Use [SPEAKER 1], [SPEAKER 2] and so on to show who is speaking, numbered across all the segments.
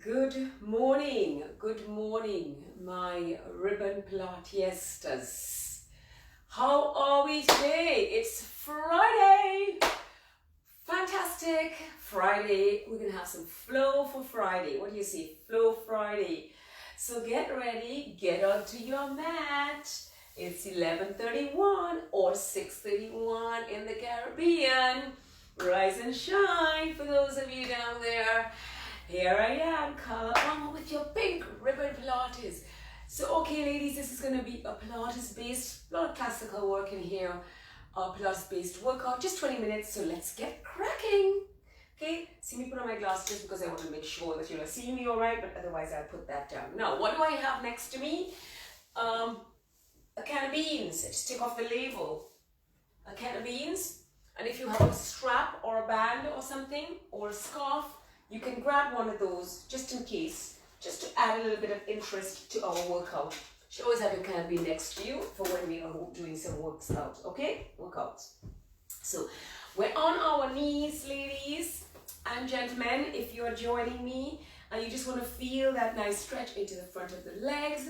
[SPEAKER 1] Good morning, my ribbon Pilatestas. How are we today? It's Friday. Fantastic Friday. We're gonna have some flow for Friday. What do you see? Flow Friday. So get ready, get onto your mat. It's 11:31 or 6:31 in the Caribbean. Rise and shine for those of you down there. Here I am, come on with your pink ribbon Pilates. So, okay, ladies, this is going to be a Pilates-based, a lot of classical work in here, a Pilates-based workout, just 20 minutes, so let's get cracking. Okay, see me put on my glasses just because I want to make sure that you're seeing me all right, but otherwise I'll put that down. Now, what do I have next to me? A can of beans. Just take off the label. A can of beans, and if you have a strap or a band or something, or a scarf, you can grab one of those just in case, just to add a little bit of interest to our workout. You should always have your can of bean next to you for when we are doing some works out, okay? Workouts. So we're on our knees, ladies and gentlemen. If you're joining me and you just want to feel that nice stretch into the front of the legs,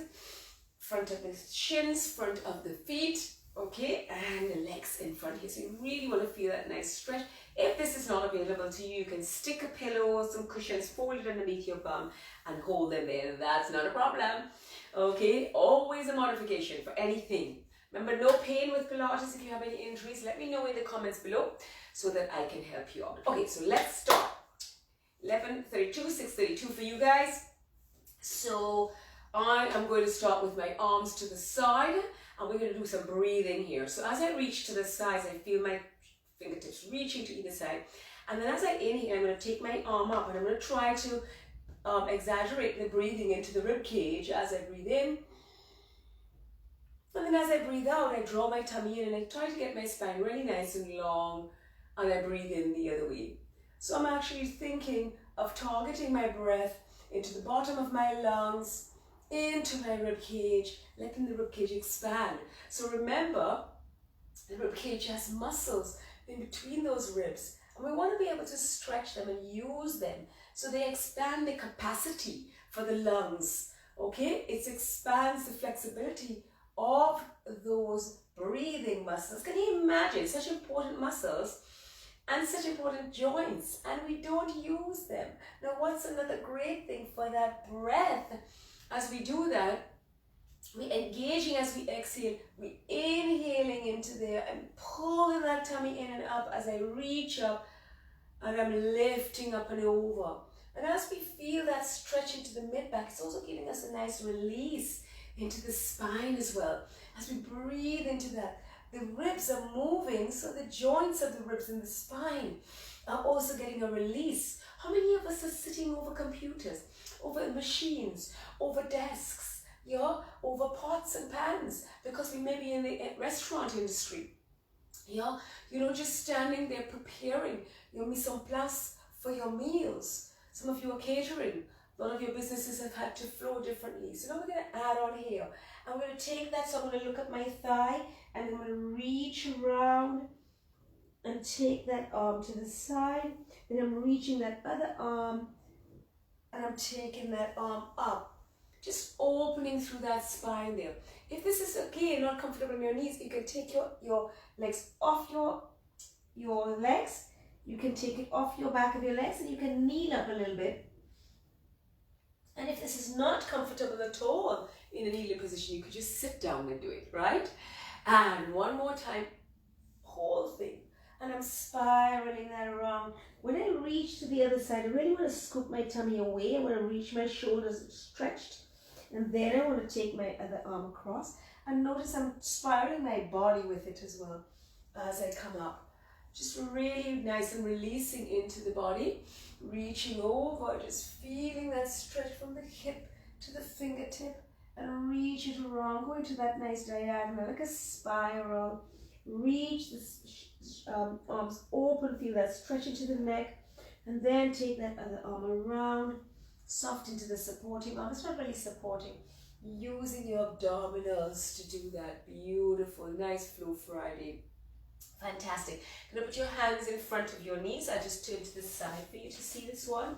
[SPEAKER 1] front of the shins, front of the feet, okay, and the legs in front here. So you really want to feel that nice stretch. If this is not available to you, you can stick a pillow, some cushions, fold it underneath your bum and hold them there. That's not a problem. Okay, always a modification for anything. Remember, no pain with Pilates. If you have any injuries, let me know in the comments below so that I can help you out. Okay, so let's start. 11:32, 6:32 for you guys. So I am going to start with my arms to the side, and we're going to do some breathing here. So as I reach to the sides, I feel my fingertips reaching to either side. And then as I inhale, I'm going to take my arm up, and I'm going to try to exaggerate the breathing into the rib cage as I breathe in. And then as I breathe out, I draw my tummy in, and I try to get my spine really nice and long, and I breathe in the other way. So I'm actually thinking of targeting my breath into the bottom of my lungs, into my rib cage, letting the rib cage expand. So remember, the rib cage has muscles in between those ribs, and we want to be able to stretch them and use them so they expand the capacity for the lungs. Okay, it expands the flexibility of those breathing muscles. Can you imagine such important muscles and such important joints, and we don't use them? Now, what's another great thing for that breath? As we do that, we engaging as we exhale, we inhaling into there and pulling that tummy in and up as I reach up, and I'm lifting up and over. And as we feel that stretch into the mid-back, it's also giving us a nice release into the spine as well. As we breathe into that, the ribs are moving, so the joints of the ribs in the spine are also getting a release. How many of us are sitting over computers, over machines, over desks, yeah, over pots and pans, because we may be in the restaurant industry, yeah, just standing there preparing your mise en place for your meals. Some of you are catering. A lot of your businesses have had to flow differently. So now we're going to add on here. I'm going to take that, so I'm going to look at my thigh, and I'm going to reach around and take that arm to the side. Then I'm reaching that other arm, and I'm taking that arm up. Just opening through that spine there. If this is okay and not comfortable on your knees, you can take your legs off your legs. You can take it off your back of your legs, and you can kneel up a little bit. And if this is not comfortable at all in a kneeling position, you could just sit down and do it, right? And one more time, whole thing. And I'm spiraling that around. When I reach to the other side, I really want to scoop my tummy away. I want to reach my shoulders stretched. And then I want to take my other arm across. And notice I'm spiraling my body with it as well as I come up. Just really nice and releasing into the body. Reaching over, just feeling that stretch from the hip to the fingertip. And reach it around, going to that nice diagonal, like a spiral. Reach the arms open, feel that stretch into the neck. And then take that other arm around, soft into the supporting arm. It's not really supporting. Using your abdominals to do that. Beautiful, nice flow Friday. Fantastic. Gonna put your hands in front of your knees. I just turn to the side for you to see this one.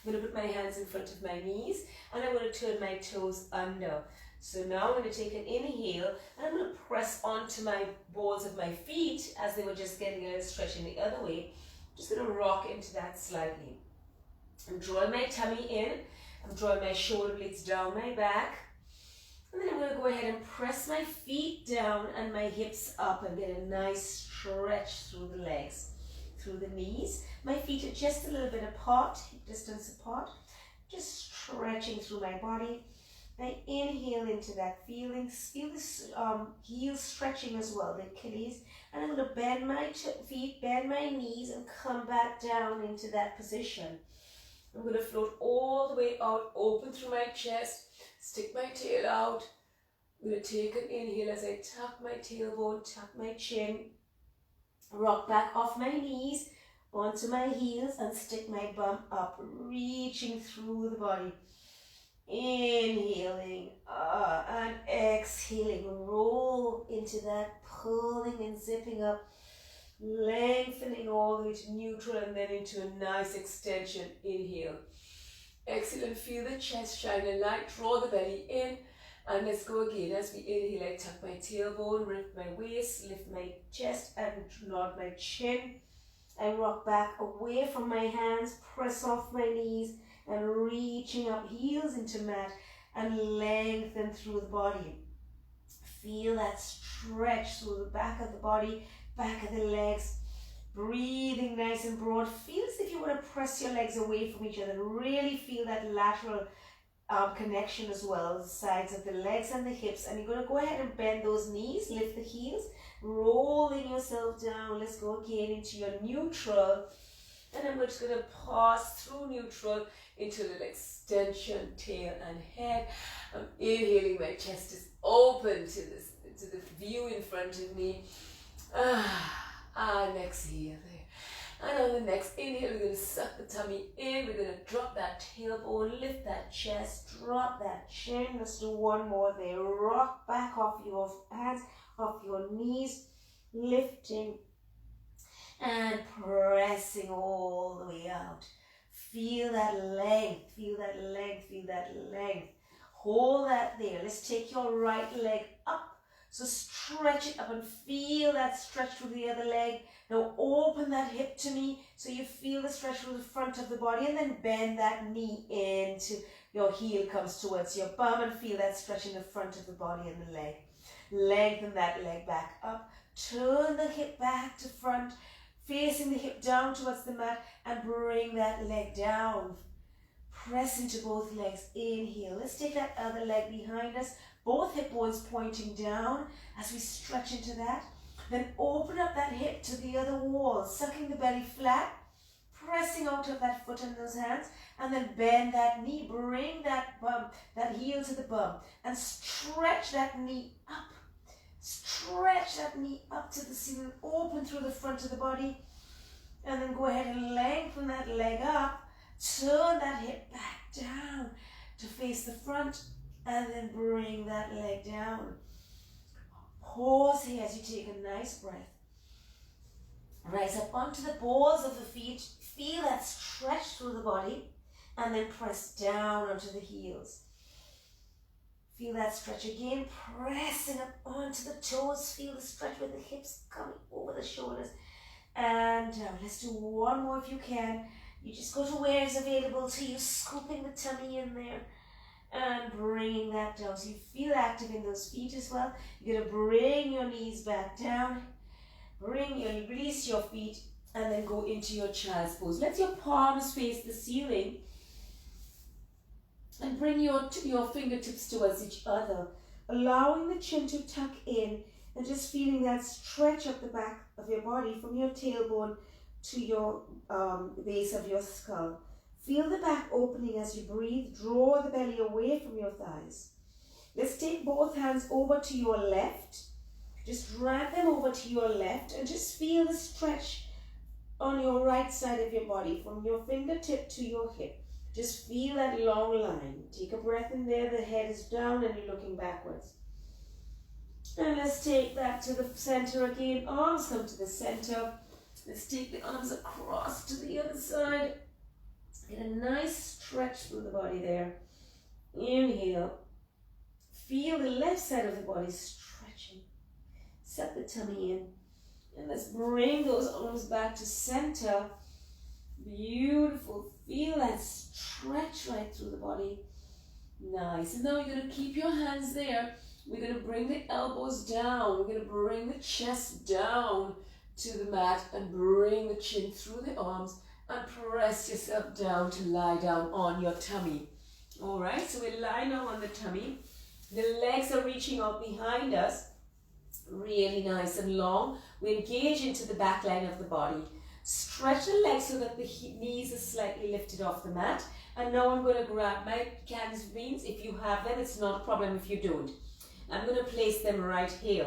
[SPEAKER 1] I'm going to put my hands in front of my knees and I'm going to turn my toes under. So now I'm going to take an inhale and I'm going to press onto my balls of my feet as they were just getting a little stretching the other way. I'm just going to rock into that slightly. I'm drawing my tummy in. I'm drawing my shoulder blades down my back. And then I'm going to go ahead and press my feet down and my hips up and get a nice stretch through the legs, through the knees. My feet are just a little bit apart, hip distance apart. Just stretching through my body. I inhale into that feeling. Feel this heels stretching as well, the Achilles. And I'm going to bend my feet, bend my knees and come back down into that position. I'm going to float all the way out, open through my chest, stick my tail out. I'm going to take an inhale as I tuck my tailbone, tuck my chin, rock back off my knees onto my heels and stick my bum up, reaching through the body. Inhaling and exhaling, roll into that, pulling and zipping up, lengthening all the way to neutral and then into a nice extension. Inhale. Exhale and feel the chest shine a light, draw the belly in and let's go again. As we inhale, I tuck my tailbone, lift my waist, lift my chest and nod my chin. I rock back away from my hands, press off my knees and reaching up, heels into mat and lengthen through the body. Feel that stretch through the back of the body, back of the legs. Breathing nice and broad. Feel as if you want to press your legs away from each other. Really feel that lateral connection as well, the sides of the legs and the hips. And you're going to go ahead and bend those knees, lift the heels, rolling yourself down. Let's go again into your neutral. And I'm just going to pass through neutral into the extension, tail and head. I'm inhaling, my chest is open to the view in front of me. And exhale there. And on the next inhale, we're going to suck the tummy in. We're going to drop that tailbone, lift that chest, drop that chin. Let's do one more there. Rock back off your hands, off your knees, lifting and pressing all the way out. Feel that length, feel that length, feel that length. Hold that there. Let's take your right leg up. So stretch it up and feel that stretch through the other leg. Now open that hip to me so you feel the stretch through the front of the body and then bend that knee into your heel comes towards your bum and feel that stretch in the front of the body and the leg. Lengthen that leg back up. Turn the hip back to front, facing the hip down towards the mat and bring that leg down. Press into both legs. Inhale. Let's take that other leg behind us. Both hip bones pointing down as we stretch into that. Then open up that hip to the other wall, sucking the belly flat, pressing out of that foot and those hands, and then bend that knee, bring that bum, that heel to the bum, and stretch that knee up. Stretch that knee up to the ceiling, open through the front of the body, and then go ahead and lengthen that leg up, turn that hip back down to face the front, and then bring that leg down. Pause here as you take a nice breath. Rise up onto the balls of the feet. Feel that stretch through the body. And then press down onto the heels. Feel that stretch again. Pressing up onto the toes. Feel the stretch with the hips coming over the shoulders. And down. Let's do one more if you can. You just go to where is available to you. Scooping the tummy in there. And bringing that down. So you feel active in those feet as well. You're going to bring your knees back down. Release your feet and then go into your child's pose. Let your palms face the ceiling. And bring your fingertips towards each other. Allowing the chin to tuck in and just feeling that stretch up the back of your body from your tailbone to your base of your skull. Feel the back opening as you breathe. Draw the belly away from your thighs. Let's take both hands over to your left. Just drag them over to your left and just feel the stretch on your right side of your body from your fingertip to your hip. Just feel that long line. Take a breath in there. The head is down and you're looking backwards. And let's take that to the center again. Arms come to the center. Let's take the arms across to the other side. Get a nice stretch through the body there. Inhale. Feel the left side of the body stretching. Set the tummy in. And let's bring those arms back to center. Beautiful. Feel that stretch right through the body. Nice. And now you're going to keep your hands there. We're going to bring the elbows down. We're going to bring the chest down to the mat and bring the chin through the arms and press yourself down to lie down on your tummy. All right, so we lie now on the tummy. The legs are reaching out behind us, really nice and long. We engage into the back line of the body. Stretch the legs so that the knees are slightly lifted off the mat. And now I'm going to grab my cancer beans. If you have them, it's not a problem if you don't. I'm going to place them right here.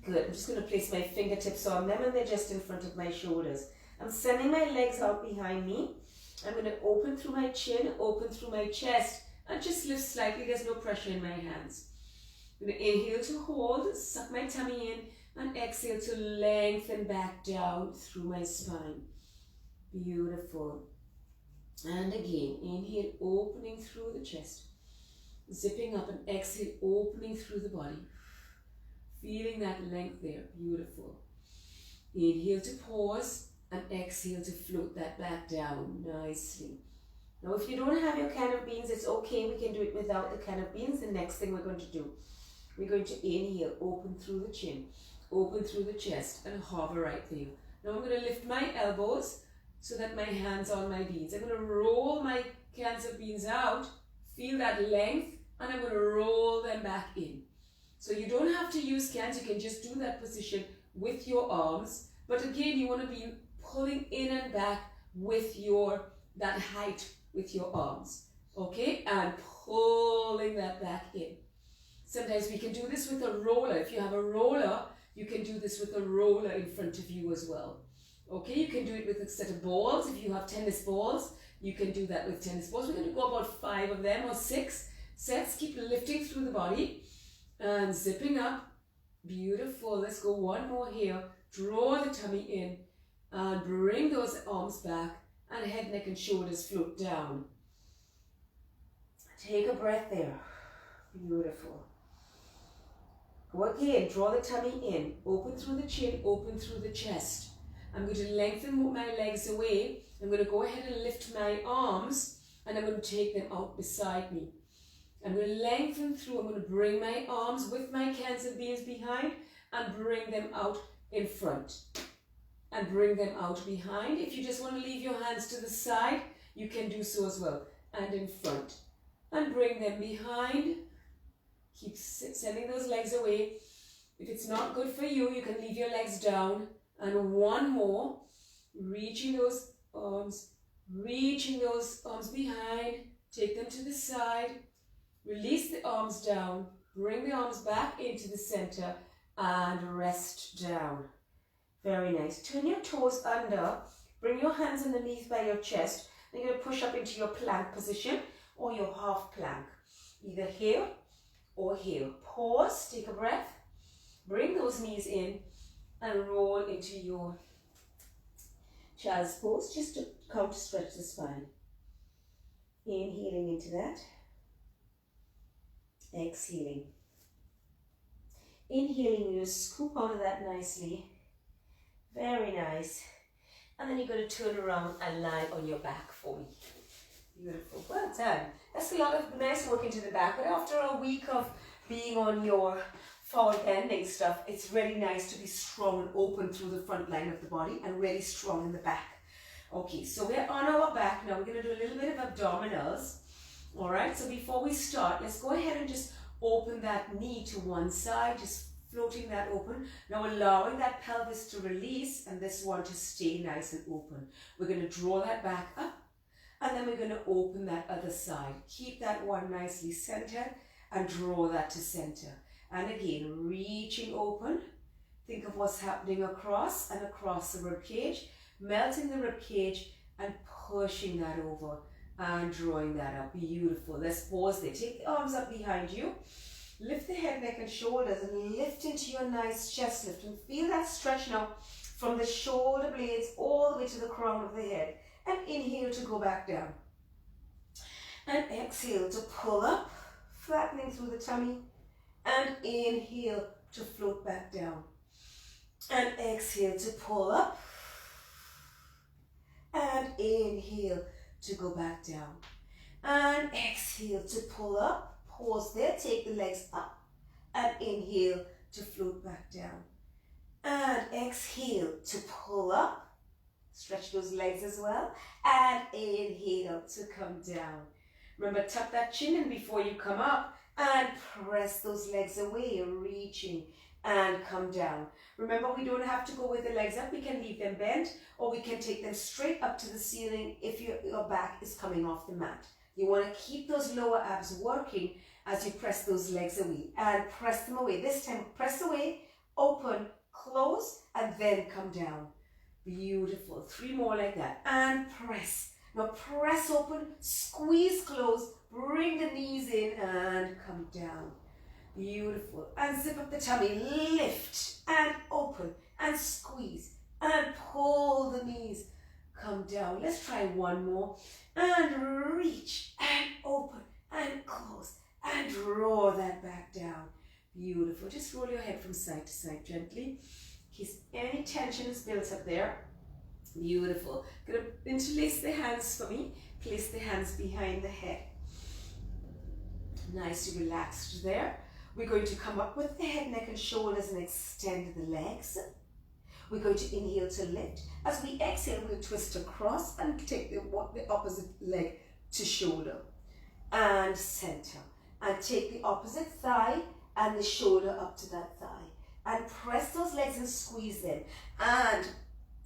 [SPEAKER 1] Good. I'm just going to place my fingertips on them and they're just in front of my shoulders. I'm sending my legs out behind me. I'm going to open through my chin, open through my chest, and just lift slightly. There's no pressure in my hands. I'm going to inhale to hold, suck my tummy in, and exhale to lengthen back down through my spine. Beautiful. And again, inhale, opening through the chest. Zipping up and exhale, opening through the body. Feeling that length there. Beautiful. Inhale to pause and exhale to float that back down nicely. Now if you don't have your can of beans, it's okay. We can do it without the can of beans. The next thing we're going to do, we're going to inhale, open through the chin, open through the chest and hover right there. Now I'm going to lift my elbows so that my hands are on my beans. I'm going to roll my cancer beans out, feel that length, and I'm going to roll them back in. So you don't have to use cans, you can just do that position with your arms. But again, you want to be pulling in and back with that height with your arms. Okay? And pulling that back in. Sometimes we can do this with a roller. If you have a roller, you can do this with a roller in front of you as well. Okay? You can do it with a set of balls. If you have tennis balls, you can do that with tennis balls. We're going to go about 5 of them or 6 sets. Keep lifting through the body and zipping up. Beautiful. Let's go one more here. Draw the tummy in and bring those arms back and head, neck and shoulders float down. Take a breath there. Beautiful. Go again. Draw the tummy in. Open through the chin, open through the chest. I'm going to lengthen my legs away. I'm going to go ahead and lift my arms and I'm going to take them out beside me. I'm going to lengthen through. I'm going to bring my arms with my cancer beans behind and bring them out in front. And bring them out behind. If you just want to leave your hands to the side, you can do so as well. And in front. And bring them behind. Keep sending those legs away. If it's not good for you, you can leave your legs down. And one more. Reaching those arms behind. Take them to the side. Release the arms down. Bring the arms back into the center. And rest down. Very nice. Turn your toes under. Bring your hands underneath by your chest. Then you're going to push up into your plank position or your half plank. Either here or here. Pause. Take a breath. Bring those knees in and roll into your child's pose just to counter stretch the spine. Inhaling into that. Exhaling. Inhaling, you scoop out of that nicely. Very nice. And then you're going to turn around and lie on your back for me. Beautiful. Well done. That's a lot of nice work into the back. But after a week of being on your forward bending stuff, it's really nice to be strong and open through the front line of the body and really strong in the back. Okay, so we're on our back now. We're going to do a little bit of abdominals. All right, so before we start, let's go ahead and just open that knee to one side, just floating that open. Now allowing that pelvis to release and this one to stay nice and open. We're going to draw that back up and then we're going to open that other side. Keep that one nicely centered and draw that to center. And again, reaching open. Think of what's happening across and across the rib cage, melting the rib cage and pushing that over and drawing that up. Beautiful. Let's pause there. Take the arms up behind you. Lift the head, neck and shoulders and lift into your nice chest lift and feel that stretch now from the shoulder blades all the way to the crown of the head. and inhale to go back down. And exhale to pull up, flattening through the tummy, and inhale to float back down. And exhale to pull up, and inhale to go back down. And exhale to pull up, pause there, take the legs up, and inhale to float back down. And exhale to pull up, stretch those legs as well, and inhale to come down. Remember, tuck that chin in before you come up, and press those legs away, reaching, and come down. Remember, we don't have to go with the legs up. We can leave them bent, or we can take them straight up to the ceiling if your back is coming off the mat. You want to keep those lower abs working as you press those legs away, and press them away. This time, press away, open, close, and then come down. Beautiful. 3 more like that, and press. Now press open, squeeze close, bring the knees in, and come down. Beautiful. And zip up the tummy, lift, and open, and squeeze, and pull the knees, come down. Let's try one more, and reach, and open, and close, and draw that back down. Beautiful. Just roll your head from side to side gently, in case any tension is built up there. Beautiful. Gonna interlace the hands for me. Place the hands behind the head. Nice, relaxed there. We're going to come up with the head, neck, and shoulders and extend the legs. We're going to inhale to lift. As we exhale, we'll twist across and take the opposite leg to shoulder and center. And take the opposite thigh and the shoulder up to that thigh. And press those legs and squeeze them. And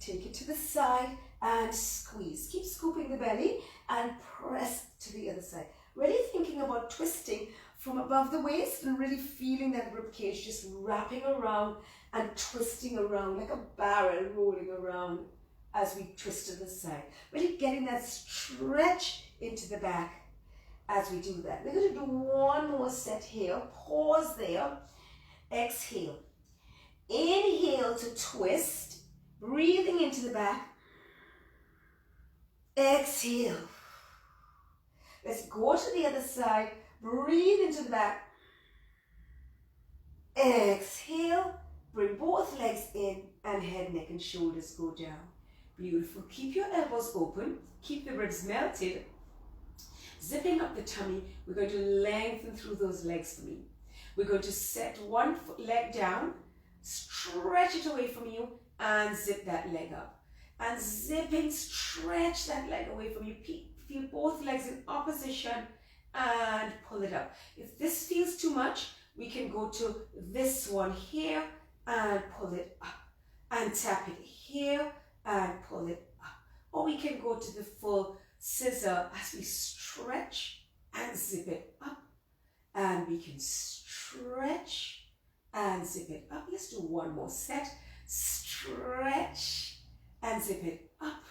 [SPEAKER 1] take it to the side and squeeze. Keep scooping the belly and press to the other side. Really thinking about twisting from above the waist and really feeling that rib cage just wrapping around and twisting around like a barrel rolling around as we twist to the side. Really getting that stretch into the back as we do that. We're going to do one more set here. Pause there. Exhale. Inhale to twist. Breathing into the back. Exhale. Let's go to the other side. Breathe into the back. Exhale. Bring both legs in and head, neck, and shoulders go down. Beautiful. Keep your elbows open. Keep the ribs melted. Zipping up the tummy. We're going to lengthen through those legs for me. We're going to set one leg down. Stretch it away from you. And zip that leg up. And zipping, stretch that leg away from you. Feel both legs in opposition and pull it up. If this feels too much, we can go to this one here and pull it up. And tap it here and pull it up. Or we can go to the full scissor as we stretch and zip it up. And we can stretch and zip it up. Let's do one more set. Stretch and zip it up.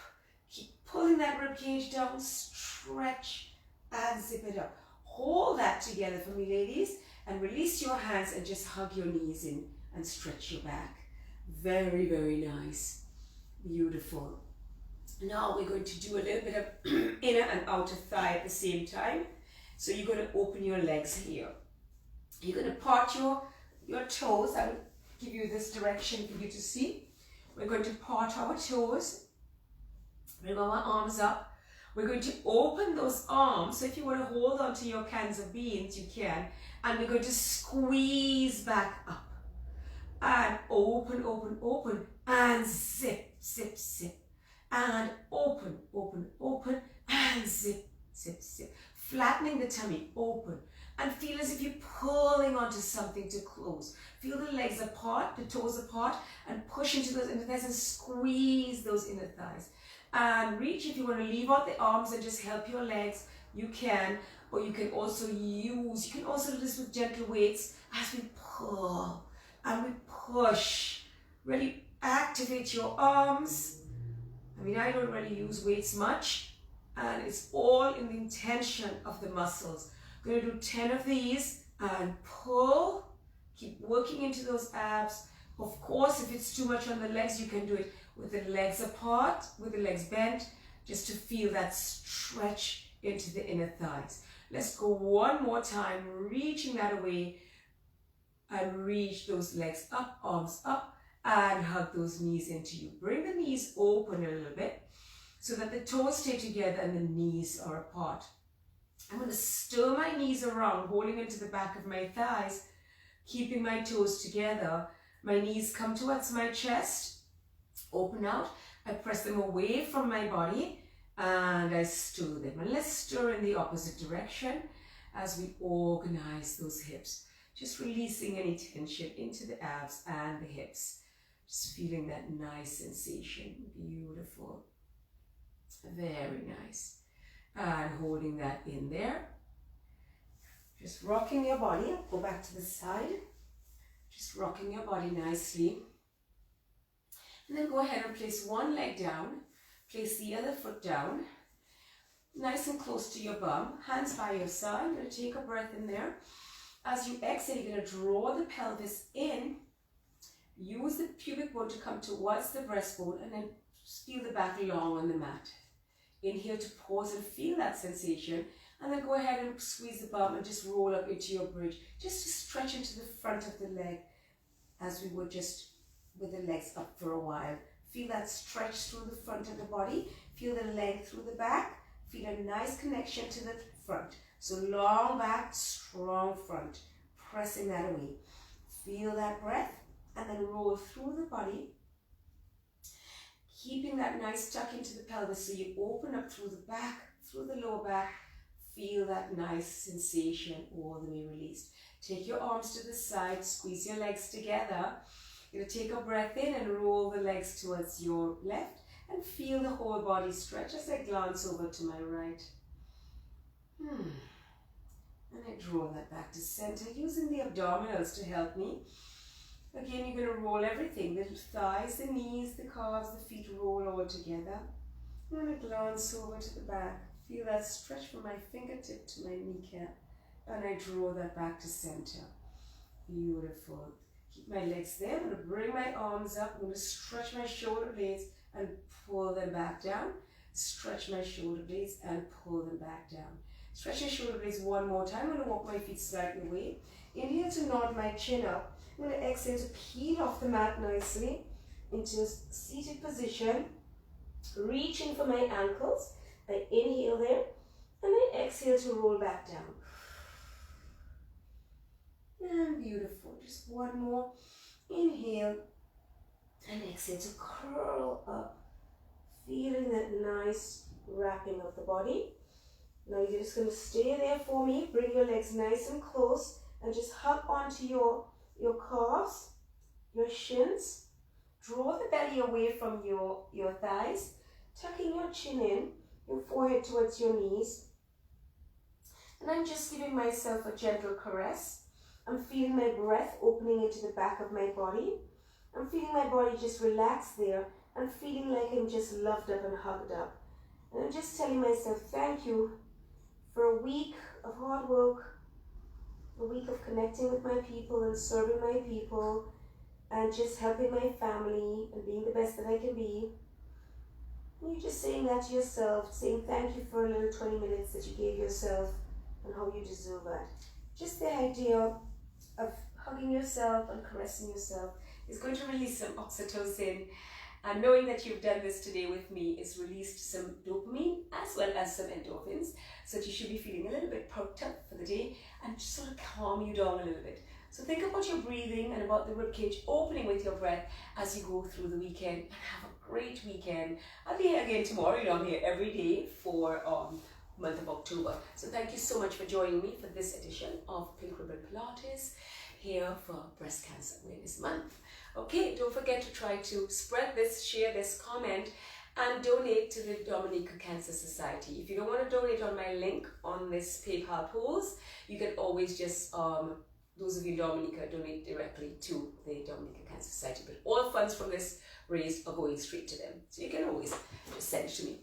[SPEAKER 1] Keep pulling that rib cage down. Stretch and zip it up. Hold that together for me, ladies, and release your hands and just hug your knees in and stretch your back. Very, very nice. Beautiful. Now we're going to do a little bit of inner and outer thigh at the same time. So you're going to open your legs here. You're going to part your toes. I will give you this direction for you to see. We're going to part our toes. Bring our arms up. We're going to open those arms. So if you want to hold on to your cans of beans, you can. And we're going to squeeze back up. And open, open, open. And zip, zip, zip. And open, open, open. And zip, zip, zip. Flattening the tummy, open. And feel as if you're pulling onto something to close. Feel the legs apart, the toes apart, and push into those inner thighs and squeeze those inner thighs. And reach. If you want to leave out the arms and just help your legs, you can. Or you can also do this with gentle weights as we pull and we push. Really activate your arms. I mean, I don't really use weights much, and it's all in the intention of the muscles. I'm going to do 10 of these and pull. Keep working into those abs. Of course, if it's too much on the legs, you can do it with the legs apart, with the legs bent, just to feel that stretch into the inner thighs. Let's go one more time, reaching that away, and reach those legs up, arms up, and hug those knees into you. Bring the knees open a little bit so that the toes stay together and the knees are apart. I'm going to stir my knees around, holding into the back of my thighs, keeping my toes together. My knees come towards my chest, open out. I press them away from my body and I stir them. And let's stir in the opposite direction as we organize those hips. Just releasing any tension into the abs and the hips. Just feeling that nice sensation. Beautiful. Very nice. And holding that in there. Just rocking your body. Go back to the side. Just rocking your body nicely. And then go ahead and place one leg down. Place the other foot down. Nice and close to your bum. Hands by your side. I'm going to take a breath in there. As you exhale, you're going to draw the pelvis in. Use the pubic bone to come towards the breastbone and then feel the back long on the mat. Inhale to pause and feel that sensation. And then go ahead and squeeze the bum and just roll up into your bridge. Just to stretch into the front of the leg as we would just with the legs up for a while. Feel that stretch through the front of the body. Feel the length through the back. Feel a nice connection to the front. So long back, strong front. Pressing that away. Feel that breath and then roll through the body. Keeping that nice tuck into the pelvis so you open up through the back, through the lower back. Feel that nice sensation all the way released. Take your arms to the side, squeeze your legs together. You're going to take a breath in and roll the legs towards your left and feel the whole body stretch as I glance over to my right. And I draw that back to center using the abdominals to help me. Again, you're going to roll everything, the thighs, the knees, the calves, the feet roll all together. I'm going to glance over to the back. Feel that stretch from my fingertip to my kneecap. And I draw that back to center. Beautiful. Keep my legs there. I'm going to bring my arms up. I'm going to stretch my shoulder blades and pull them back down. Stretch my shoulder blades and pull them back down. Stretch your shoulder blades one more time. I'm going to walk my feet slightly away. Inhale to nod my chin up. I'm going to exhale to peel off the mat nicely into a seated position. Reaching for my ankles. I inhale there and I exhale to roll back down. And beautiful. Just one more. Inhale and exhale to curl up. Feeling that nice wrapping of the body. Now you're just going to stay there for me. Bring your legs nice and close and just hug onto your calves, your shins. Draw the belly away from your thighs. Tucking your chin in, your forehead towards your knees. And I'm just giving myself a gentle caress. I'm feeling my breath opening into the back of my body. I'm feeling my body just relax there and feeling like I'm just loved up and hugged up. And I'm just telling myself thank you for a week of hard work, a week of connecting with my people and serving my people and just helping my family and being the best that I can be. And you're just saying that to yourself, saying thank you for a little 20 minutes that you gave yourself and how you deserve that. Just the idea of hugging yourself and caressing yourself is going to release some oxytocin, and knowing that you've done this today with me is released some dopamine as well as some endorphins, so that you should be feeling a little bit perked up for the day and just sort of calm you down a little bit. So think about your breathing and about the ribcage opening with your breath as you go through the weekend, and have a great weekend. I'll be here again tomorrow. I'm here every day for month of October. So thank you so much for joining me for this edition of Pink Ribbon Pilates here for Breast Cancer Awareness Month. Okay, don't forget to try to spread this, share this, comment, and donate to the Dominica Cancer Society. If you don't want to donate on my link on this PayPal polls, you can always just, those of you in Dominica, donate directly to the Dominica Cancer Society. But all funds from this raised are going straight to them. So you can always just send it to me.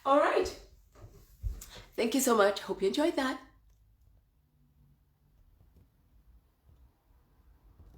[SPEAKER 1] All right. Thank you so much. Hope you enjoyed that.